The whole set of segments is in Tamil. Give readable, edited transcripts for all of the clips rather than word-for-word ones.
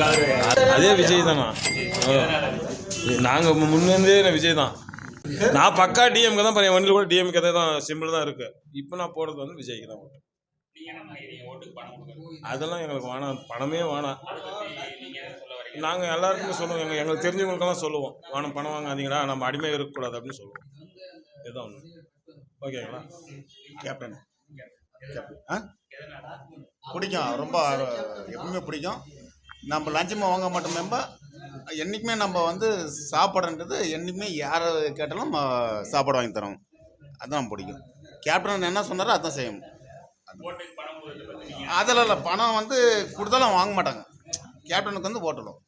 அதே விஜய் தானா? நாங்கள் முன்னே விஜய் தான். நான் பக்கா டிஎம்கே தான். என் வண்டியில் கூட டிஎம்கே தான் சிம்பிள் தான் இருக்குது. இப்போ நான் போடுறது வந்து விஜய்க்கு தான். அதெல்லாம் எங்களுக்கு வேணாம், பணமே வேணாம். நாங்கள் எல்லாருக்குமே சொல்லுவோம், எங்களுக்கு தெரிஞ்சவங்களுக்கெல்லாம் சொல்லுவோம், வேணும் பணம் வாங்காதீங்கடா, நம்ம அடிமையாக இருக்கக்கூடாது அப்படின்னு சொல்லுவோம். இதுதான் ஒன்று. ஓகேங்களா? கேப்டன் பிடிக்கும், ரொம்ப எப்பவுமே பிடிக்கும். நம்ம லஞ்சமாக வாங்க மாட்டோம். நம்ம என்றைக்குமே நம்ம வந்து சாப்பாடுன்றது என்றைக்குமே யாரை கேட்டாலும் சாப்பாடு வாங்கி தரோம். அதுதான் பிடிக்கும். கேப்டன் என்ன சொன்னாரோ அதுதான் செய்யணும். அதெல்லாம் இல்லை, பணம் வந்து கொடுத்தாலும் வாங்க மாட்டாங்க. கேப்டனுக்கு வந்து ஓட்டணும்.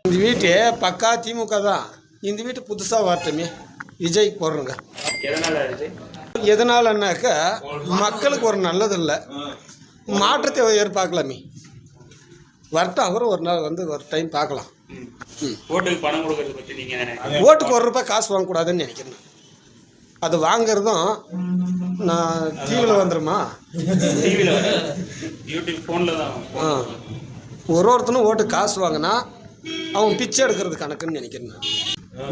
இந்த வீட்டு பக்கா திமுக தான். இந்த வீட்டு புதுசாக வரட்டுமே, விஜய்க்கு போடுறோங்க. எதனாலன்னாக்கா மக்களுக்கு ஒரு நல்லது இல்லை, மாற்றத்தை எதிர்பார்க்கலாமே. வரட்டும், அவரும் ஒரு நாள் வந்து ஒரு டைம் பார்க்கலாம். ஓட்டுக்கு பணம் கொடுக்கறது பற்றி நீங்கள் ஓட்டுக்கு ஒரு ரூபாய் காசு வாங்கக்கூடாதுன்னு நினைக்கிறேன். அது வாங்கிறதும் நான் டிவியில் வந்துடுமா, யூடியூப் ஃபோனில் தான். ஒருத்தனும் ஓட்டு காசு வாங்கினா அவன் பிச்சை எடுக்கிறது கணக்குன்னு நினைக்கிறேன்.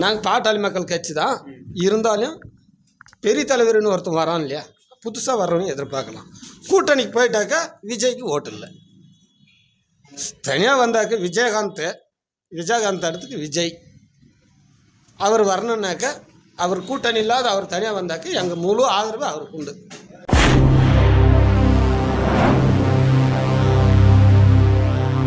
நாங்கள் பாட்டாளி மக்கள் கட்சி தான். இருந்தாலும் பெரிய தலைவர்னு ஒருத்தன் வரான் இல்லையா, புதுசாக வர்றவனையும் எதிர்பார்க்கலாம். கூட்டணிக்கு போயிட்டாக்கா விஜய்க்கு ஓட்டு இல்லை. தனியாக வந்தாக்க விஜயகாந்த் இடத்துக்கு விஜய் அவர் வரணுன்னாக்கா, அவர் கூட்டணி இல்லாத அவர் தனியாக வந்தாக்க எங்கள் முழு ஆதரவு அவருக்கு உண்டு.